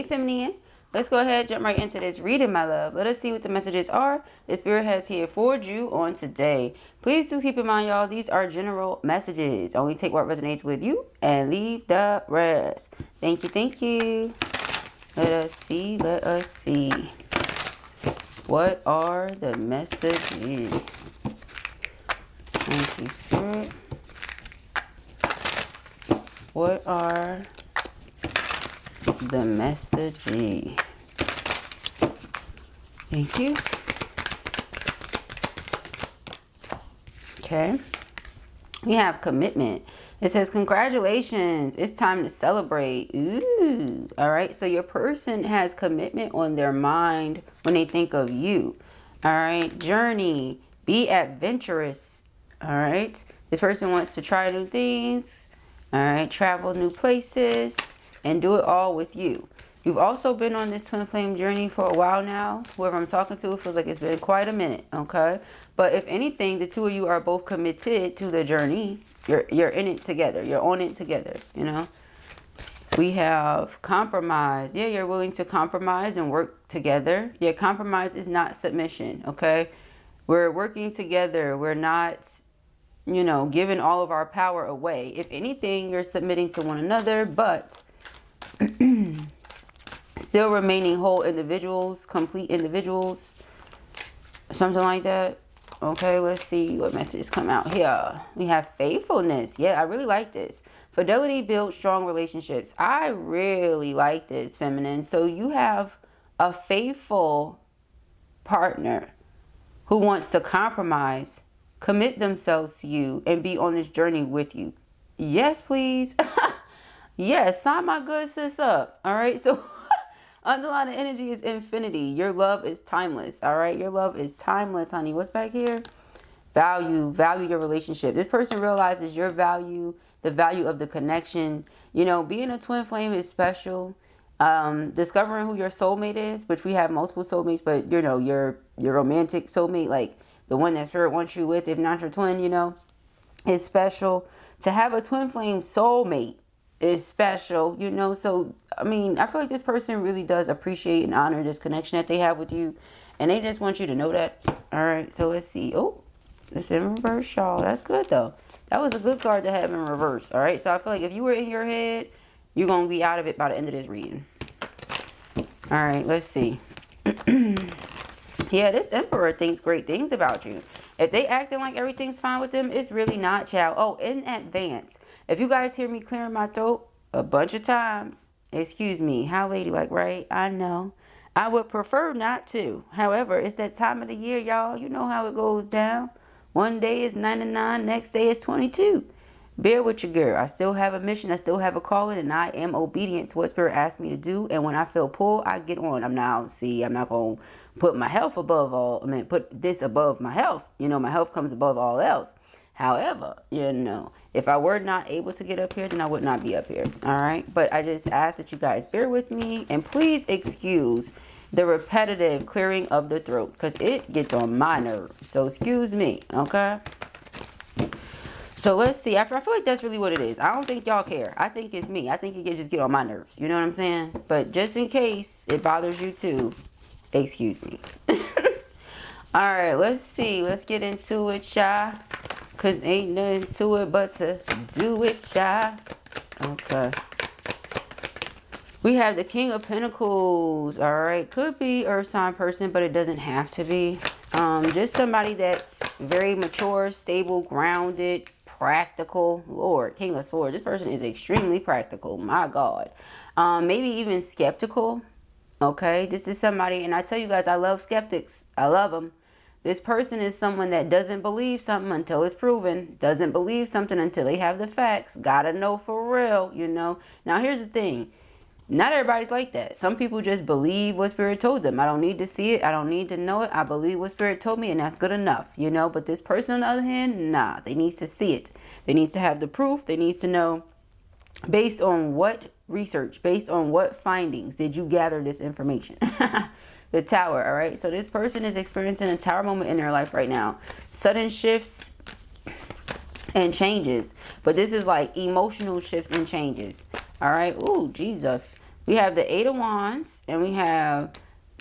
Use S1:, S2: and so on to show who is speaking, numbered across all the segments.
S1: feminine. Let's go ahead, jump right into this reading, my love. Let us see what the messages are the Spirit has here for you on today. Please do keep in mind, y'all, these are general messages. Only take what resonates with you and leave the rest. Thank you, thank you. Let us see, let us see. What are the messages? Thank you, Spirit. What are the messages? Thank you. Okay. We have commitment. It says, congratulations. It's time to celebrate. Ooh. All right. So your person has commitment on their mind when they think of you. All right. Journey. Be adventurous. All right. This person wants to try new things. All right. Travel new places and do it all with you. You've also been on this twin flame journey for a while now. Whoever I'm talking to, it feels like it's been quite a minute. Okay. But if anything, the two of you are both committed to the journey. You're in it together. You're on it together, you know. We have compromise. Yeah, you're willing to compromise and work together. Yeah, compromise is not submission, okay? We're working together. We're not, you know, giving all of our power away. If anything, you're submitting to one another, but still remaining whole individuals, complete individuals, something like that. Okay, let's see what messages come out here. We have faithfulness. Yeah, I really like this. Fidelity builds strong relationships. I really like this, feminine. So you have a faithful partner who wants to compromise, commit themselves to you, and be on this journey with you. Yes, please. Yes, sign my good sis up. All right, so underlying energy is infinity. Your love is timeless. All right. Your love is timeless, honey. What's back here? Value your relationship. This person realizes your value, the value of the connection. You know, being a twin flame is special. Discovering who your soulmate is, which we have multiple soulmates, but you know, your romantic soulmate, like the one that Spirit wants you with, if not your twin, you know, is special. To have a twin flame soulmate is special, you know. So I mean, I feel like this person really does appreciate and honor this connection that they have with you, and they just want you to know that. All right, so let's see. Oh, it's in reverse, y'all. That's good though. That was a good card to have in reverse. All right, so I feel like if you were in your head, you're gonna be out of it by the end of this reading. All right, let's see. Yeah, this Emperor thinks great things about you. If they acting like everything's fine with them, it's really not, child. Oh, in advance, if you guys hear me clearing my throat a bunch of times, excuse me. How ladylike, right? I know. I would prefer not to. However, it's that time of the year, y'all. You know how it goes down. One day is 99, next day is 22. Bear with your girl. I still have a mission. I still have a calling, and I am obedient to what Spirit asked me to do. And when I feel pulled, I get on. I'm not going to put my health above all. I mean, put this above my health. You know, my health comes above all else. However, you know, if I were not able to get up here, then I would not be up here. All right. But I just ask that you guys bear with me, and please excuse the repetitive clearing of the throat because it gets on my nerves. So excuse me. Okay. So let's see. I feel like that's really what it is. I don't think y'all care. I think it's me. I think it can just get on my nerves. You know what I'm saying? But just in case it bothers you too, excuse me. All right. Let's see. Let's get into it, y'all. Because ain't nothing to it but to do it, y'all. Okay. We have the King of Pentacles. All right. Could be Earth sign person, but it doesn't have to be. Just somebody that's very mature, stable, grounded, practical. Lord, King of Swords. This person is extremely practical. My God. Maybe even skeptical. Okay. This is somebody, and I tell you guys, I love skeptics. I love them. This person is someone that doesn't believe something until it's proven. Doesn't believe something until they have the facts. Gotta know for real, you know. Now, here's the thing. Not everybody's like that. Some people just believe what Spirit told them. I don't need to see it. I don't need to know it. I believe what Spirit told me, and that's good enough, you know. But this person, on the other hand, nah. They need to see it. They need to have the proof. They need to know based on what research, based on what findings did you gather this information. The Tower, all right? So this person is experiencing a Tower moment in their life right now. Sudden shifts and changes. But this is like emotional shifts and changes. All right? Ooh, Jesus. We have the Eight of Wands, and we have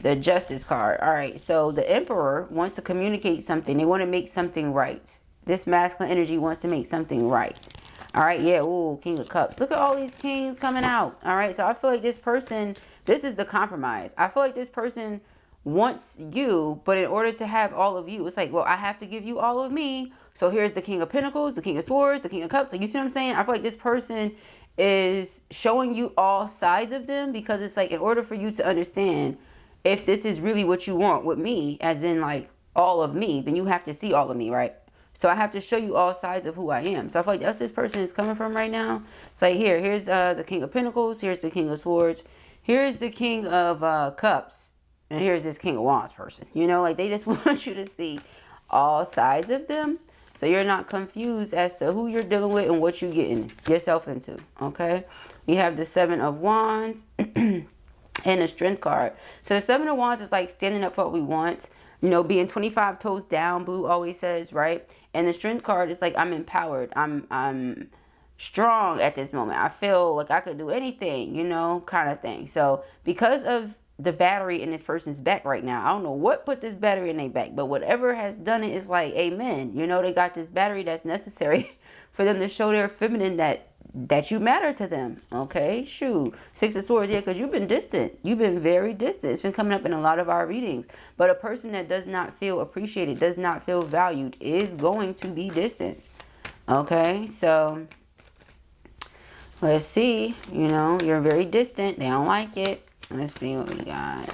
S1: the Justice card. All right, so the Emperor wants to communicate something. They want to make something right. This masculine energy wants to make something right. All right, yeah, ooh, King of Cups. Look at all these kings coming out. All right, so I feel like this person, this is the compromise. I feel like this person wants you, but in order to have all of you, it's like, well, I have to give you all of me. So here's the King of Pentacles, the King of Swords, the King of Cups. Like, you see what I'm saying? I feel like this person is showing you all sides of them, because it's like, in order for you to understand if this is really what you want with me, as in like all of me, then you have to see all of me, right? So I have to show you all sides of who I am. So I feel like that's this person is coming from right now. It's like, here's the King of Pentacles, here's the King of Swords, here's the King of Cups, and here's this King of Wands person. You know, like, they just want you to see all sides of them, so you're not confused as to who you're dealing with and what you're getting yourself into, okay? We have the Seven of Wands and the Strength card. So the Seven of Wands is like standing up for what we want, you know, being 25 toes down, Blue always says, right? And the Strength card is like, I'm empowered. I'm strong at this moment. I feel like I could do anything, you know, kind of thing. So because of the battery in this person's back right now, I don't know what put this battery in their back, but whatever has done it is like, amen. You know, they got this battery that's necessary for them to show their feminine that you matter to them. Okay, shoot. Six of Swords, yeah, because you've been distant. You've been very distant. It's been coming up in a lot of our readings. But a person that does not feel appreciated, does not feel valued, is going to be distant. Okay, so let's see. You know, you're very distant. They don't like it. Let's see what we got.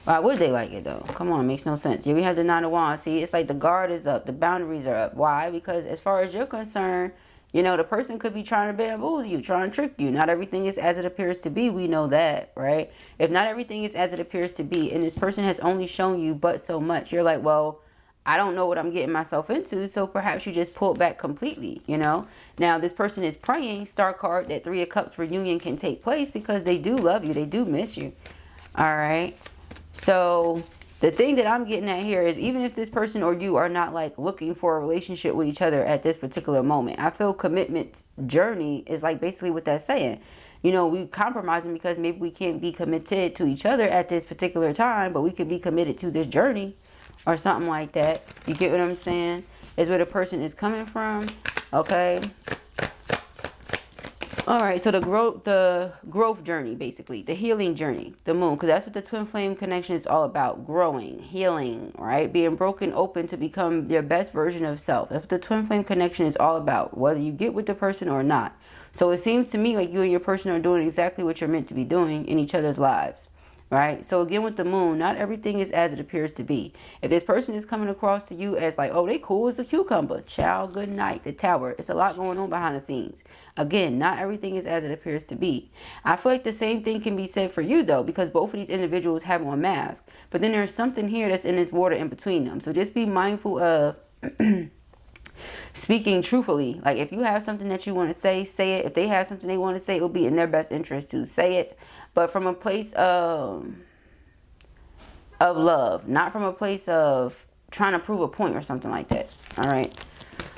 S1: Why would they like it, though? Come on, makes no sense. Yeah, we have the Nine of Wands. See, it's like the guard is up. The boundaries are up. Why? Because as far as you're concerned, you know, the person could be trying to bamboozle you, trying to trick you. Not everything is as it appears to be. We know that, right? If not everything is as it appears to be, and this person has only shown you but so much, you're like, well, I don't know what I'm getting myself into, so perhaps you just pull back completely, you know? Now, this person is praying, Star card, that Three of Cups reunion can take place, because they do love you. They do miss you. All right? So the thing that I'm getting at here is, even if this person or you are not like looking for a relationship with each other at this particular moment, I feel commitment journey is like basically what that's saying. You know, we compromising because maybe we can't be committed to each other at this particular time, but we can be committed to this journey or something like that. You get what I'm saying? Is where the person is coming from. Okay. All right, so the growth journey, basically, the healing journey, the moon, because that's what the twin flame connection is all about: growing, healing, right? Being broken open to become your best version of self. That's what the twin flame connection is all about, whether you get with the person or not. So it seems to me like you and your person are doing exactly what you're meant to be doing in each other's lives, right? So again, with the moon, not everything is as it appears to be. If this person is coming across to you as like, oh, they cool as a cucumber, child, good night, the Tower. It's a lot going on behind the scenes. Again, not everything is as it appears to be. I feel like the same thing can be said for you, though, because both of these individuals have on masks. But then there's something here that's in this water in between them. So just be mindful of speaking truthfully. Like, if you have something that you want to say it. If they have something they want to say, it will be in their best interest to say it. But from a place of love, not from a place of trying to prove a point or something like that. All right.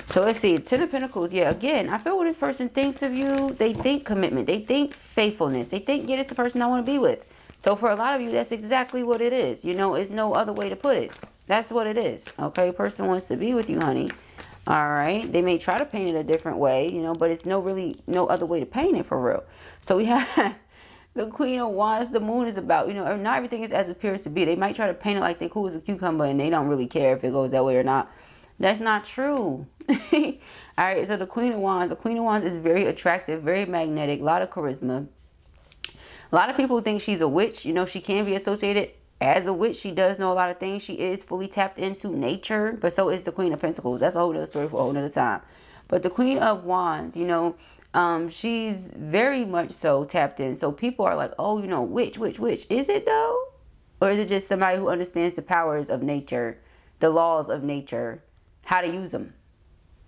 S1: So let's see. Ten of Pentacles. Yeah, again, I feel when this person thinks of you, they think commitment. They think faithfulness. They think, yeah, this is the person I want to be with. So for a lot of you, that's exactly what it is. You know, it's no other way to put it. That's what it is. Okay, person wants to be with you, honey. All right. They may try to paint it a different way, you know, but it's no other way to paint it for real. So we have the Queen of Wands. The moon is about, you know, not everything is as it appears to be. They might try to paint it like they cool as a cucumber and they don't really care if it goes that way or not. That's not true. All right, so the Queen of Wands is very attractive, very magnetic, a lot of charisma. A lot of people think she's a witch. You know, she can be associated as a witch. She does know a lot of things. She is fully tapped into nature, but so is the Queen of Pentacles. That's a whole other story for a whole other time. But the Queen of Wands, you know, she's very much so tapped in. So people are like, oh, you know, witch. Is it though? Or is it just somebody who understands the powers of nature, the laws of nature, how to use them?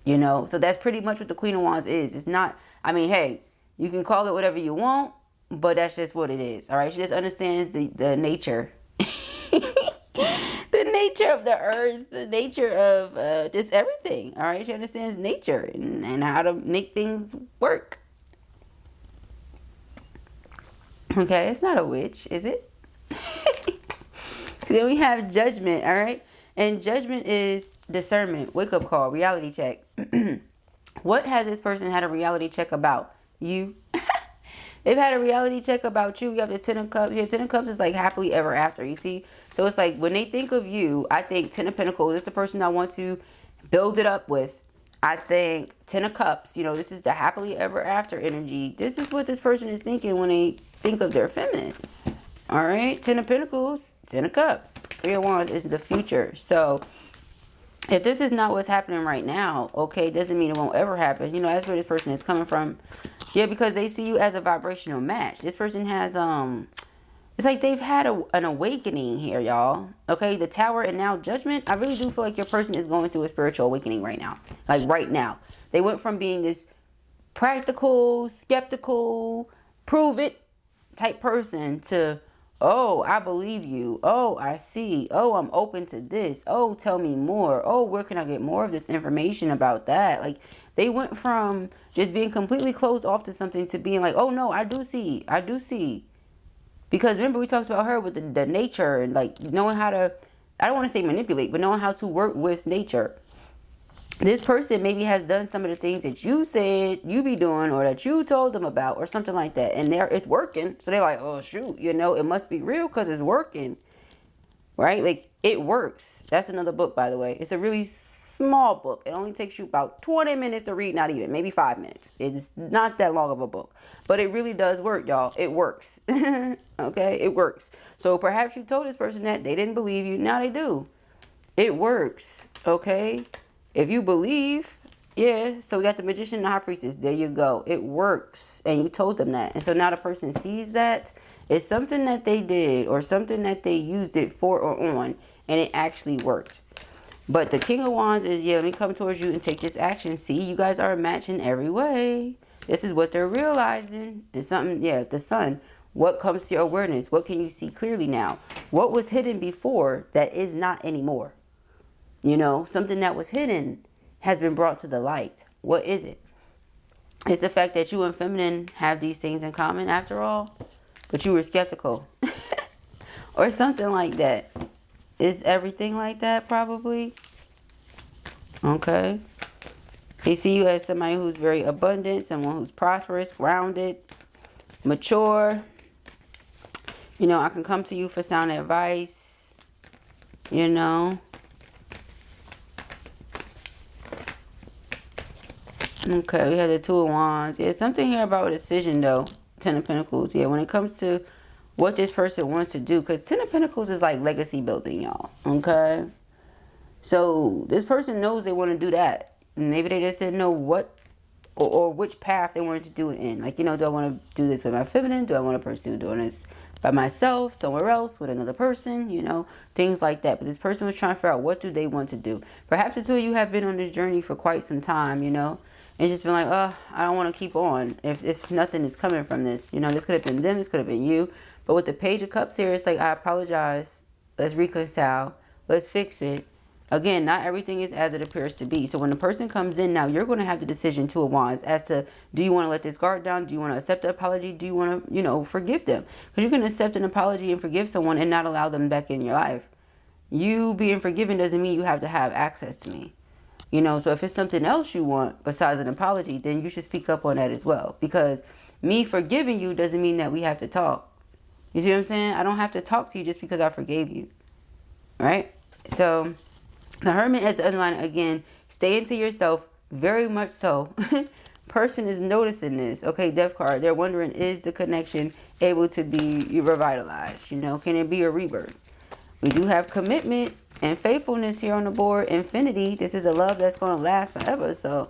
S1: You know, so that's pretty much what the Queen of Wands is. It's not, I mean, hey, you can call it whatever you want, but that's just what it is. All right. She just understands the nature, the nature of the earth, the nature of just everything. All right. She understands nature and how to make things work. Okay, it's not a witch, is it? So then we have judgment, all right? And judgment is discernment, wake up call, reality check. What has this person had a reality check about? You. They've had a reality check about you. You have the Ten of Cups. Yeah, Ten of Cups is like happily ever after, you see? So it's like when they think of you, I think Ten of Pentacles. This is the person I want to build it up with. I think Ten of Cups, you know, this is the happily ever after energy. This is what this person is thinking when they think of their feminine. All right, Ten of Pentacles, Ten of Cups. Three of Wands is the future. So if this is not what's happening right now, okay, doesn't mean it won't ever happen. You know, that's where this person is coming from. Yeah, because they see you as a vibrational match. This person has, it's like they've had an awakening here, y'all. Okay, the Tower and now Judgment. I really do feel like your person is going through a spiritual awakening right now. Like right now. They went from being this practical, skeptical, prove it type person to, oh, I believe you. Oh, I see. Oh, I'm open to this. Oh, tell me more. Oh, where can I get more of this information about that? Like, they went from just being completely closed off to something to being like, oh, no, I do see. I do see. Because remember, we talked about her with the nature and like knowing how to, I don't want to say manipulate, but knowing how to work with nature. This person maybe has done some of the things that you said you be doing or that you told them about or something like that. And it's working. So they're like, oh, shoot, you know, it must be real because it's working. Right? Like, it works. That's another book, by the way. It's a really small book. It only takes you about 20 minutes to read, not even, maybe 5 minutes. It's not that long of a book. But it really does work, y'all. It works. Okay? It works. So perhaps you told this person that they didn't believe you. Now they do. It works. Okay? If you believe, yeah, so we got the Magician and the High Priestess. There you go. It works. And you told them that. And so now the person sees that. It's something that they did or something that they used it for or on. And it actually worked. But the King of Wands is, yeah, let me come towards you and take this action. See, you guys are a match in every way. This is what they're realizing. It's something, yeah, the Sun. What comes to your awareness? What can you see clearly now? What was hidden before that is not anymore? You know, something that was hidden has been brought to the light. What is it? It's the fact that you and feminine have these things in common after all, but you were skeptical or something like that. Is everything like that probably? Okay. They see you as somebody who's very abundant, someone who's prosperous, grounded, mature. You know, I can come to you for sound advice, you know. Okay, we have the Two of Wands. Yeah, something here about a decision, though. Ten of Pentacles. Yeah, when it comes to what this person wants to do. Because Ten of Pentacles is like legacy building, y'all. Okay? So, this person knows they want to do that. Maybe they just didn't know what or which path they wanted to do it in. Like, you know, do I want to do this with my feminine? Do I want to pursue doing this by myself, somewhere else, with another person? You know, things like that. But this person was trying to figure out what do they want to do. Perhaps the two of you have been on this journey for quite some time, you know. And just been like, oh, I don't want to keep on if nothing is coming from this. You know, this could have been them. This could have been you. But with the Page of Cups here, it's like, I apologize. Let's reconcile. Let's fix it. Again, not everything is as it appears to be. So when the person comes in now, you're going to have the decision, Two of Wands, as to, do you want to let this guard down? Do you want to accept the apology? Do you want to, you know, forgive them? Because you can accept an apology and forgive someone and not allow them back in your life. You being forgiven doesn't mean you have to have access to me. You know, so if it's something else you want besides an apology, then you should speak up on that as well. Because me forgiving you doesn't mean that we have to talk. You see what I'm saying? I don't have to talk to you just because I forgave you. Right? So, the Hermit has underlined again, stay into yourself, very much so. Person is noticing this. Okay, Death card. They're wondering, is the connection able to be revitalized? You know, can it be a rebirth? We do have commitment and faithfulness here on the board. Infinity. This is a love that's going to last forever. So,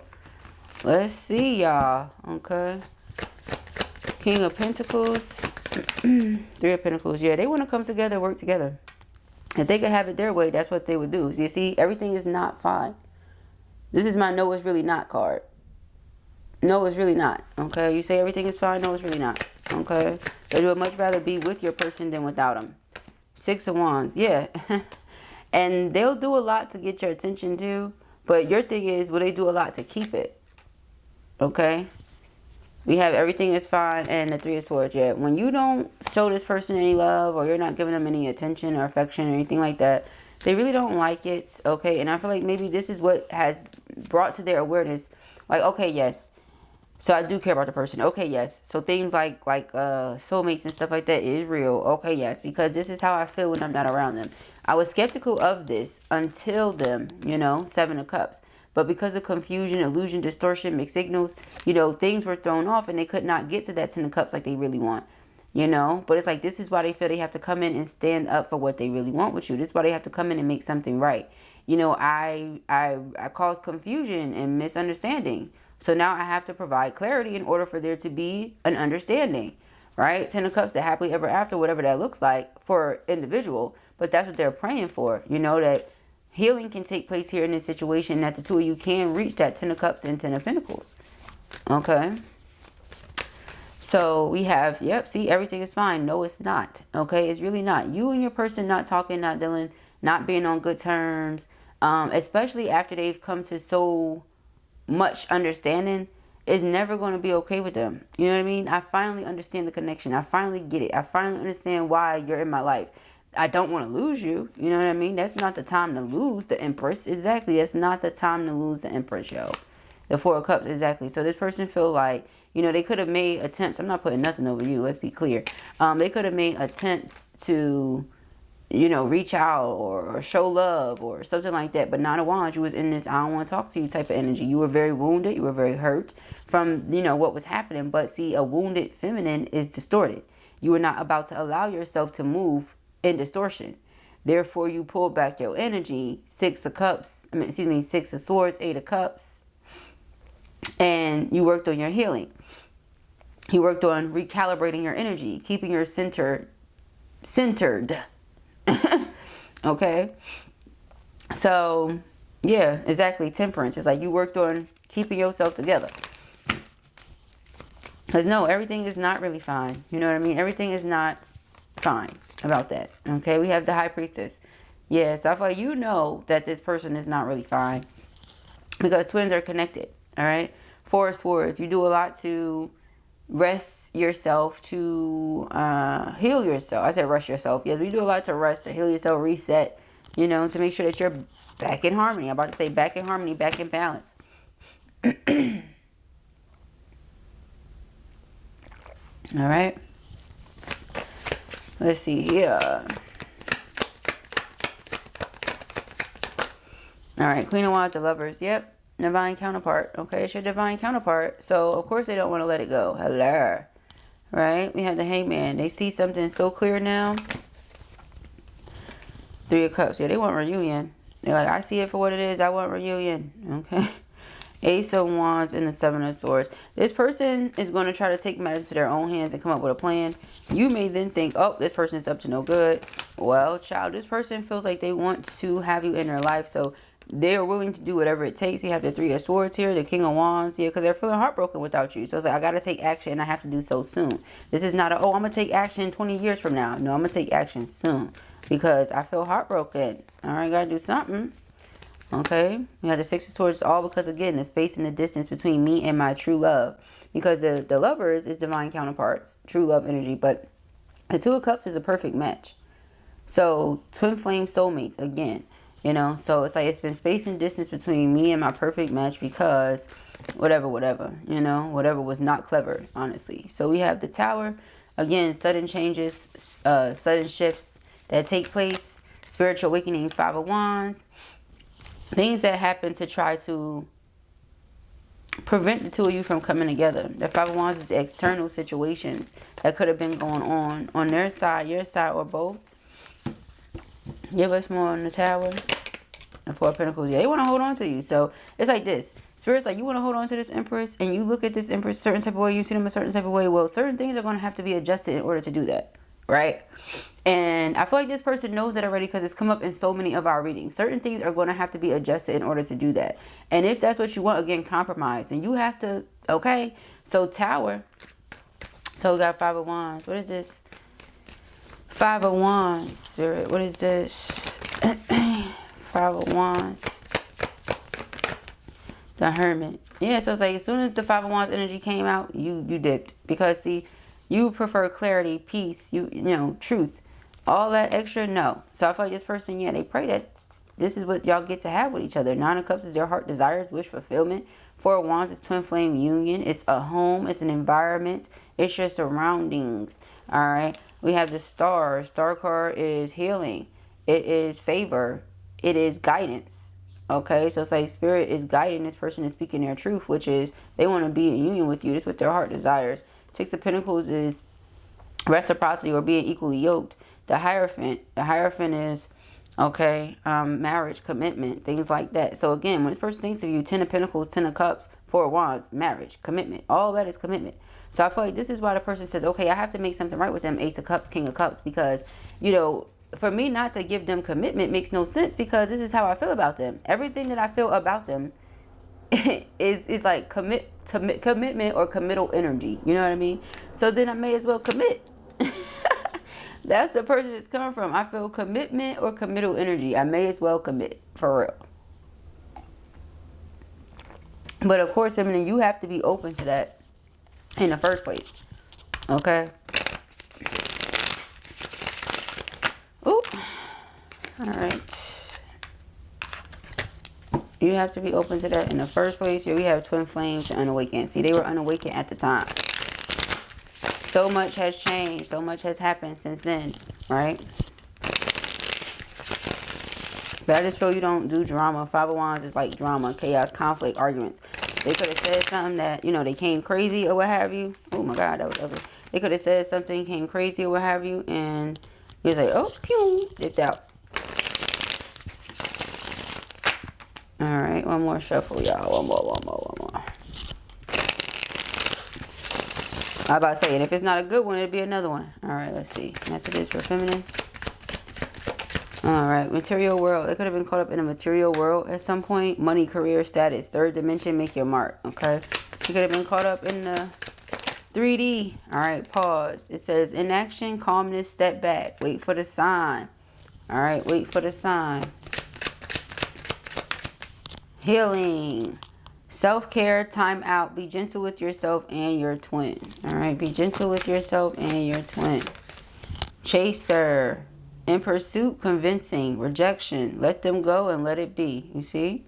S1: let's see, y'all. Okay. King of Pentacles. Three of Pentacles. Yeah, they want to come together, work together. If they could have it their way, that's what they would do. You see, everything is not fine. This is my no, it's really not card. No, it's really not. Okay. You say everything is fine. No, it's really not. Okay. They would much rather be with your person than without them. Six of Wands. Yeah. And they'll do a lot to get your attention too. But your thing is, will they do a lot to keep it? Okay. We have everything is fine and the Three of Swords. Yeah, when you don't show this person any love, or you're not giving them any attention or affection or anything like that, they really don't like it, okay? And I feel like maybe this is what has brought to their awareness, like, okay, yes, so I do care about the person. Okay, yes. So things like soulmates and stuff like that is real. Okay, yes, because this is how I feel when I'm not around them. I was skeptical of this until them, you know, Seven of Cups. But because of confusion, illusion, distortion, mixed signals, you know, things were thrown off and they could not get to that Ten of Cups like they really want. You know, but it's like, this is why they feel they have to come in and stand up for what they really want with you. This is why they have to come in and make something right. You know, I caused confusion and misunderstanding. So now I have to provide clarity in order for there to be an understanding, right? Ten of Cups, the happily ever after, whatever that looks like for individual. But that's what they're praying for. You know, that healing can take place here in this situation, that the two of you can reach that Ten of Cups and Ten of Pentacles. Okay. So we have, yep, see, everything is fine. No, it's not. Okay, it's really not. You and your person not talking, not dealing, not being on good terms, especially after they've come to so much understanding, is never going to be okay with them. You know what I mean? I finally understand the connection. I finally get it. I finally understand why you're in my life. I don't want to lose you. You know what I mean? That's not the time to lose the Empress. Exactly. That's not the time to lose the Empress, yo. The Four of Cups, exactly. So this person feel like, you know, they could have made attempts. I'm not putting nothing over you. Let's be clear. They could have made attempts to, you know, reach out or show love or something like that. But Nine of Wands, you was in this I don't want to talk to you type of energy. You were very wounded. You were very hurt from, you know, what was happening. But see, a wounded feminine is distorted. You were not about to allow yourself to move in distortion. Therefore, you pulled back your energy. Six of Cups. Six of Swords, Eight of Cups. And you worked on your healing. You worked on recalibrating your energy, keeping your centered. Okay. So, yeah, exactly. Temperance. It's like you worked on keeping yourself together. Because no, everything is not really fine. You know what I mean? Everything is not fine about that. Okay. We have the High Priestess. Yeah. So I feel like you know that this person is not really fine. Because twins are connected. All right. Four of Swords. You do a lot to rest yourself, to heal yourself. I said rest yourself. Yes, we do a lot to rest, to heal yourself, reset, you know, to make sure that you're back in harmony. I'm about to say back in harmony, back in balance. All right. Let's see here. All right. Queen of Wands, the Lovers. Yep. Divine counterpart. Okay, it's your divine counterpart. So, of course, they don't want to let it go. Hello. Right? We have the Hangman. They see something so clear now. Three of Cups. Yeah, they want reunion. They're like, I see it for what it is. I want reunion. Okay. Ace of Wands and the Seven of Swords. This person is going to try to take matters to their own hands and come up with a plan. You may then think, oh, this person is up to no good. Well, child, this person feels like they want to have you in their life. So, they're willing to do whatever it takes. You have the Three of Swords here, the King of Wands, yeah, because they're feeling heartbroken without you. So it's like, I got to take action and I have to do so soon. This is not a, oh, I'm going to take action 20 years from now. No, I'm going to take action soon because I feel heartbroken. All right, got to do something. Okay, we have the Six of Swords, all because, again, the space and the distance between me and my true love. Because the Lovers is divine counterparts, true love energy. But the Two of Cups is a perfect match. So, twin flame soulmates, again. You know, so it's like it's been space and distance between me and my perfect match because whatever, you know, whatever was not clever, honestly. So we have the Tower. Again, sudden changes, sudden shifts that take place. Spiritual awakening, Five of Wands. Things that happen to try to prevent the two of you from coming together. The Five of Wands is the external situations that could have been going on their side, your side, or both. Give us more on the Tower. And Four of Pentacles. Yeah, they want to hold on to you. So it's like this. Spirit's like, you want to hold on to this Empress, and you look at this Empress a certain type of way, you see them a certain type of way. Well, certain things are going to have to be adjusted in order to do that. Right? And I feel like this person knows that already because it's come up in so many of our readings. Certain things are going to have to be adjusted in order to do that. And if that's what you want, again, compromise. Then you have to, okay? So Tower. So we got Five of Wands. What is this? Five of Wands, Spirit. What is this? Five of Wands. The Hermit. Yeah, so it's like as soon as the Five of Wands energy came out, you dipped. Because see, you prefer clarity, peace, you know, truth. All that extra, no. So I feel like this person, yeah, they pray that this is what y'all get to have with each other. Nine of Cups is their heart desires, wish fulfillment. Four of Wands is twin flame union. It's a home. It's an environment. It's your surroundings. All right. We have the Star. Star card is healing. It is favor. It is guidance. Okay. So it's like Spirit is guiding this person and speaking their truth, which is they want to be in union with you. That's what their heart desires. Six of Pentacles is reciprocity or being equally yoked. The Hierophant. The Hierophant is... okay, marriage, commitment, things like that. So again, when this person thinks of you, 10 of Pentacles, 10 of Cups, 4 of Wands, marriage, commitment, all that is commitment. So I feel like this is why the person says, okay, I have to make something right with them, Ace of Cups, King of Cups, because, you know, for me not to give them commitment makes no sense, because this is how I feel about them. Everything that I feel about them is like commitment or committal energy. You know what I mean? So then I may as well commit. That's the person it's coming from. I feel commitment or committal energy. I may as well commit, for real. But of course, I mean, you have to be open to that in the first place. Okay? Ooh. Alright. You have to be open to that in the first place. Here we have twin flames and unawakened. See, they were unawakened at the time. So much has changed. So much has happened since then, right? But I just feel you don't do drama. Five of Wands is like drama, chaos, conflict, arguments. They could have said something that, you know, they came crazy or what have you. Oh my God, that was ugly. They could have said something, came crazy or what have you, and you was like, oh, pew, dipped out. All right, one more shuffle, y'all. One more. I was about to say, and if it's not a good one, it'll be another one. All right, let's see. Messages for feminine. All right, material world. It could have been caught up in a material world at some point. Money, career, status, third dimension, make your mark. Okay. You could have been caught up in the 3D. All right, pause. It says inaction, calmness, step back. Wait for the sign. All right, wait for the sign. Healing. Self-care, time out. Be gentle with yourself and your twin. All right, be gentle with yourself and your twin. Chaser. In pursuit, convincing. Rejection. Let them go and let it be. You see?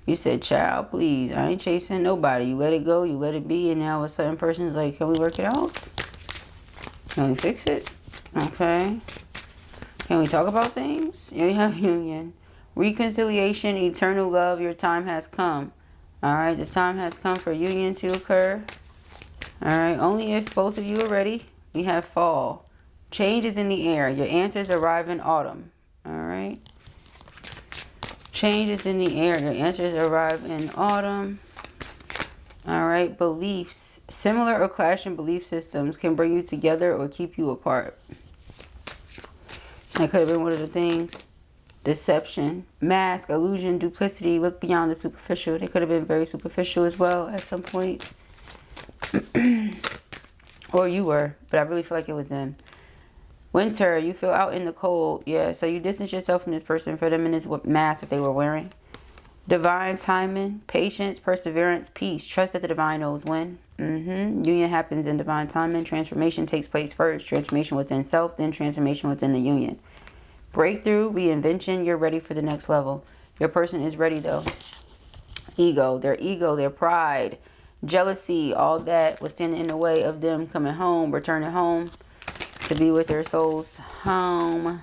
S1: You said, child, please. I ain't chasing nobody. You let it go, you let it be. And now a certain person's like, can we work it out? Can we fix it? Okay. Can we talk about things? Here we have union. Reconciliation, eternal love. Your time has come. Alright, the time has come for union to occur. Alright, only if both of you are ready. We have fall. Change is in the air. Your answers arrive in autumn. Alright. Change is in the air. Your answers arrive in autumn. Alright, beliefs. Similar or clashing belief systems can bring you together or keep you apart. That could have been one of the things. Deception, mask, illusion, duplicity, look beyond the superficial. They could have been very superficial as well at some point. Or you were, but I really feel like it was them. Winter, you feel out in the cold. Yeah, so you distance yourself from this person, for them in this mask that they were wearing. Divine timing, patience, perseverance, peace. Trust that the divine knows when. Union happens in divine timing. Transformation takes place first. Transformation within self, then transformation within the union. Breakthrough, reinvention, you're ready for the next level. Your person is ready though. Ego, their pride, jealousy, all that was standing in the way of them coming home, returning home to be with their soul's home.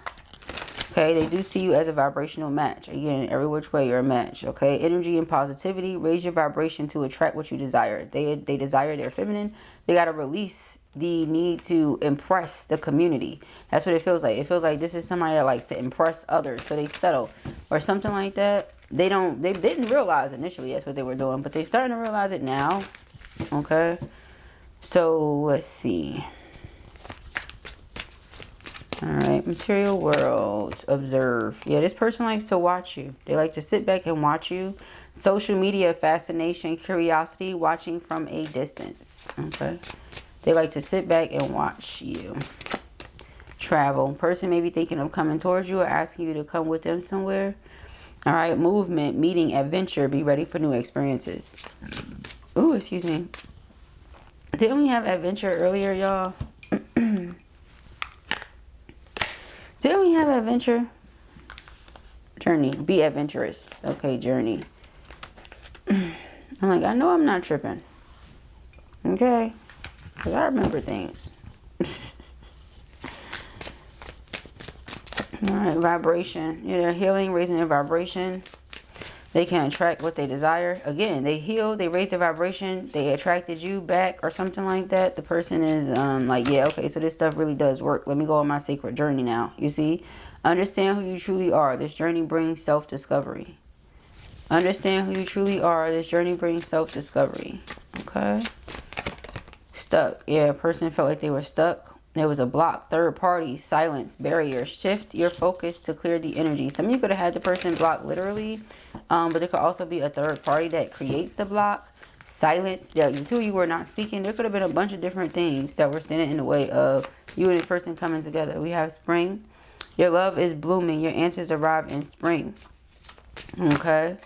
S1: Okay, they do see you as a vibrational match. Again, every which way you're a match. Okay, energy and positivity, raise your vibration to attract what you desire. They desire their feminine. They got to release the need to impress the community. That's what it feels like. It feels like this is somebody that likes to impress others, so they settle or something like that. They didn't realize initially that's what they were doing, but they're starting to realize it now. Okay, so let's see. All right, material world, observe. Yeah, this person likes to watch you. They like to sit back and watch you. Social media, fascination, curiosity, watching from a distance. Okay. They like to sit back and watch you. Travel. Person may be thinking of coming towards you or asking you to come with them somewhere. All right, movement, meeting, adventure. Be ready for new experiences. Ooh, excuse me. Didn't we have adventure earlier, y'all? Didn't we have adventure? Journey. Be adventurous. Okay, journey. I'm like, I know I'm not tripping. Okay? Because I remember things. Alright, vibration. Yeah, they're healing, raising their vibration. They can attract what they desire. Again, they heal, they raise their vibration, they attracted you back or something like that. The person is like, yeah, okay, so this stuff really does work. Let me go on my sacred journey now. You see? Understand who you truly are. This journey brings self-discovery. Understand who you truly are. This journey brings self-discovery. Okay? Stuck. Yeah, a person felt like they were stuck. There was a block, third party, silence, barrier. Shift your focus to clear the energy. Some of you could have had the person blocked literally, but there could also be a third party that creates the block. Silence. The two of you were not speaking. There could have been a bunch of different things that were standing in the way of you and this person coming together. We have spring. Your love is blooming. Your answers arrive in spring. Okay.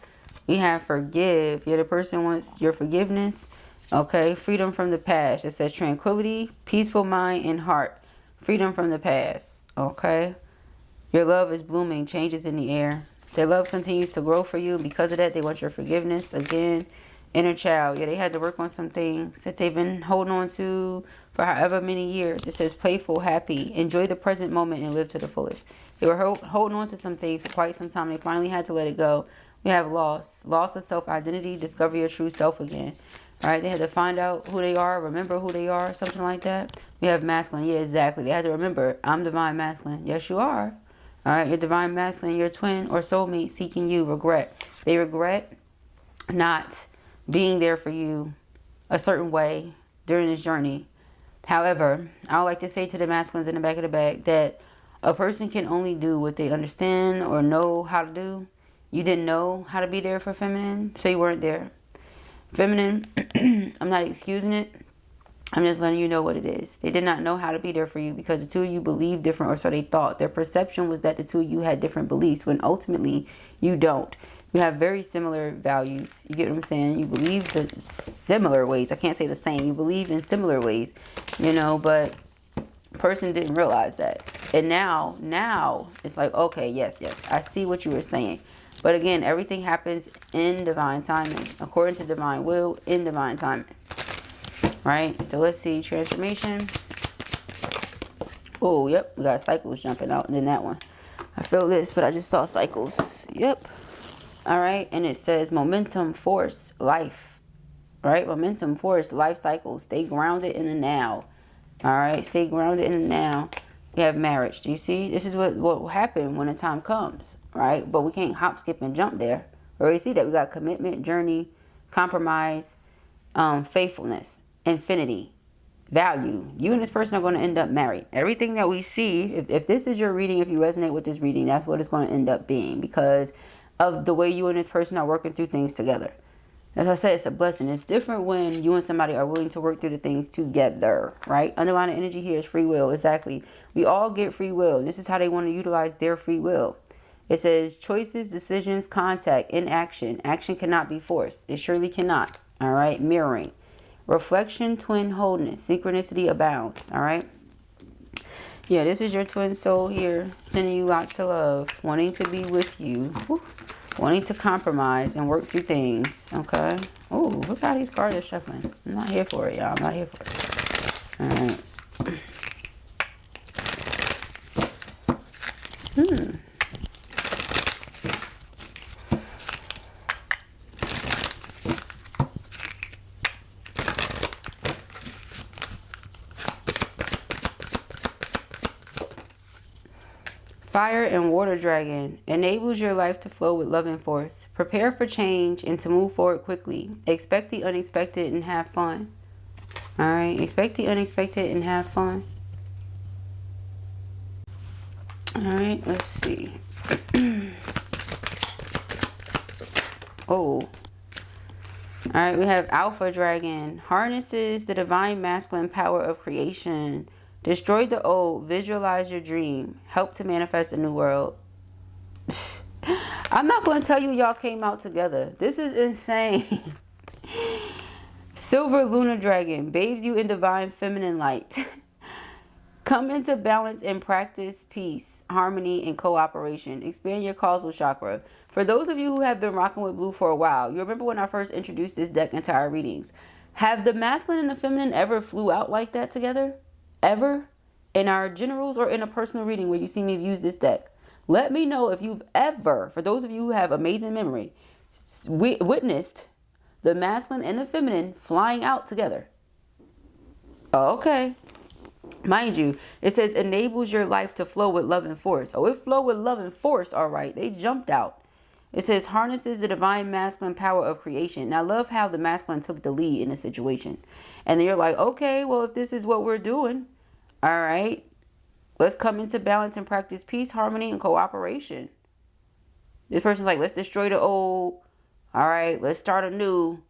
S1: We have forgive. Yeah, the person wants your forgiveness. Okay, freedom from the past. It says tranquility, peaceful mind and heart. Freedom from the past. Okay. Your love is blooming. Changes in the air. Their love continues to grow for you. Because of that, they want your forgiveness. Again, inner child. Yeah, they had to work on some things that they've been holding on to for however many years. It says playful, happy. Enjoy the present moment and live to the fullest. They were holding on to some things for quite some time. They finally had to let it go. We have loss. Loss of self-identity. Discover your true self again. All right, they had to find out who they are, remember who they are, something like that. We have masculine. Yeah, exactly. They had to remember, I'm divine masculine. Yes, you are. All right, you're divine masculine, your twin or soulmate seeking you. Regret. They regret not being there for you a certain way during this journey. However, I would like to say to the masculines in the back of the bag that a person can only do what they understand or know how to do. You didn't know how to be there for feminine, so you weren't there. Feminine, I'm not excusing it. I'm just letting you know what it is. They did not know how to be there for you because the two of you believed different, or so they thought. Their perception was that the two of you had different beliefs when ultimately you don't. You have very similar values. You get what I'm saying? You believe the similar ways. I can't say the same. You believe in similar ways, you know, but person didn't realize that. And now it's like, okay, yes, I see what you were saying. But again, everything happens in divine timing, according to divine will, in divine timing. Right? So let's see, transformation. Oh, yep, we got cycles jumping out. And then that one. I feel this, but I just saw cycles. Yep. All right, and it says momentum, force, life. Right? Momentum, force, life cycles. Stay grounded in the now. All right, stay grounded in the now. We have marriage. Do you see? This is what will happen when the time comes. Right? But we can't hop, skip, and jump there. We already see that. We got commitment, journey, compromise, faithfulness, infinity, value. You and this person are going to end up married. Everything that we see, if this is your reading, if you resonate with this reading, that's what it's going to end up being because of the way you and this person are working through things together. As I said, it's a blessing. It's different when you and somebody are willing to work through the things together, right? Underlying energy here is free will. Exactly. We all get free will. And this is how they want to utilize their free will. It says choices, decisions, contact, inaction. Action cannot be forced. It surely cannot. All right. Mirroring. Reflection, twin wholeness. Synchronicity abounds. All right. Yeah, this is your twin soul here. Sending you lots of love. Wanting to be with you. Woo. Wanting to compromise and work through things. Okay. Oh, look how these cards are shuffling. I'm not here for it, y'all. I'm not here for it. All right. Fire and water dragon enables your life to flow with love and force. Prepare for change and to move forward quickly. Expect the unexpected and have fun. All right. Expect the unexpected and have fun. All right. Let's see. Oh. All right. We have Alpha Dragon. Harnesses the divine masculine power of creation. Destroy the old. Visualize your dream. Help to manifest a new world. I'm not going to tell you y'all came out together. This is insane. Silver lunar dragon bathes you in divine feminine light. Come into balance and practice peace, harmony, and cooperation. Expand your causal chakra. For those of you who have been rocking with blue for a while, you remember when I first introduced this deck into our readings. Have the masculine and the feminine ever flew out like that together? Ever? In our generals or in a personal reading where you see me use this deck? Let me know if you've ever, for those of you who have amazing memory, witnessed the masculine and the feminine flying out together. Okay. Mind you, it says enables your life to flow with love and force. Oh, it flow with love and force. All right. They jumped out. It says harnesses the divine masculine power of creation. Now, I love how the masculine took the lead in the situation. And then you're like, okay, well, if this is what we're doing, all right, let's come into balance and practice peace, harmony, and cooperation. This person's like, let's destroy the old. All right, let's start anew.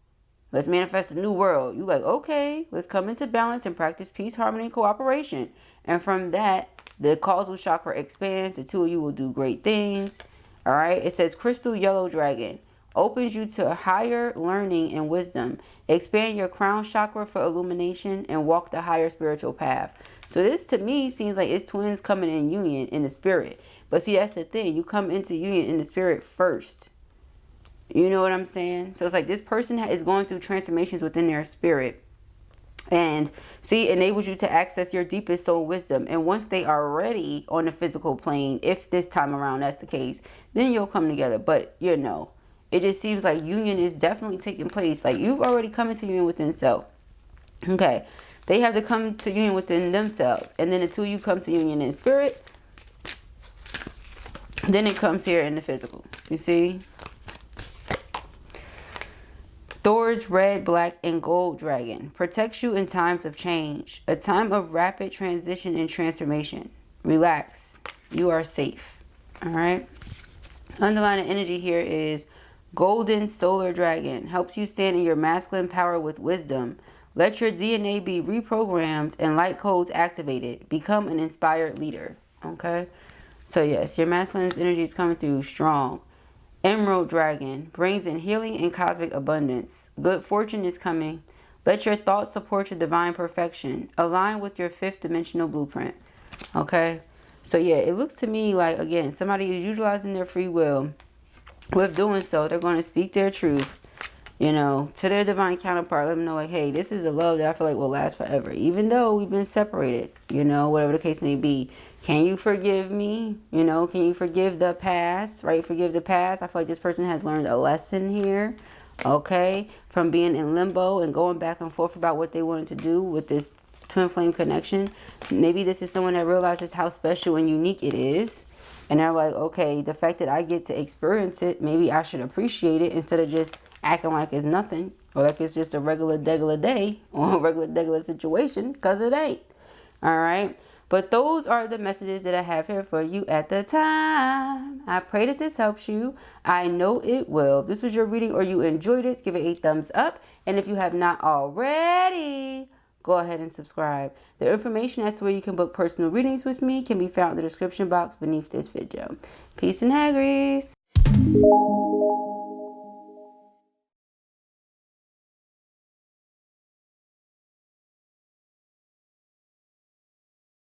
S1: Let's manifest a new world. You like, okay, let's come into balance and practice peace, harmony, and cooperation. And from that, the causal chakra expands. The two of you will do great things. All right. It says crystal yellow dragon opens you to higher learning and wisdom. Expand your crown chakra for illumination and walk the higher spiritual path. So this to me seems like it's twins coming in union in the spirit. But see, that's the thing. You come into union in the spirit first. You know what I'm saying? So it's like this person is going through transformations within their spirit. And see, it enables you to access your deepest soul wisdom. And once they are ready on the physical plane, if this time around that's the case, then you'll come together. But, you know, it just seems like union is definitely taking place. Like you've already come into union within self. Okay. They have to come to union within themselves. And then the two of you come to union in spirit. Then it comes here in the physical. You see? Thor's red, black, and gold dragon protects you in times of change, a time of rapid transition and transformation. Relax. You are safe. All right. Underlying energy here is golden solar dragon. Helps you stand in your masculine power with wisdom. Let your DNA be reprogrammed and light codes activated. Become an inspired leader. Okay. So yes, your masculine's energy is coming through strong. Emerald dragon brings in healing and cosmic abundance. Good fortune is coming. Let your thoughts support your divine perfection. Align with your fifth dimensional blueprint. Okay. So yeah, it looks to me like, again, somebody is utilizing their free will. With doing so, they're going to speak their truth, you know, to their divine counterpart. Let them know like, hey, this is a love that I feel like will last forever. Even though we've been separated, you know, whatever the case may be. Can you forgive me? You know, can you forgive the past, right? Forgive the past. I feel like this person has learned a lesson here, okay? From being in limbo and going back and forth about what they wanted to do with this twin flame connection. Maybe this is someone that realizes how special and unique it is. And they're like, okay, the fact that I get to experience it, maybe I should appreciate it instead of just acting like it's nothing. Or like it's just a regular day or a regular situation, because it ain't. All right? But those are the messages that I have here for you at the time. I pray that this helps you. I know it will. If this was your reading or you enjoyed it, give it a thumbs up. And if you have not already, go ahead and subscribe. The information as to where you can book personal readings with me can be found in the description box beneath this video. Peace and ARIES.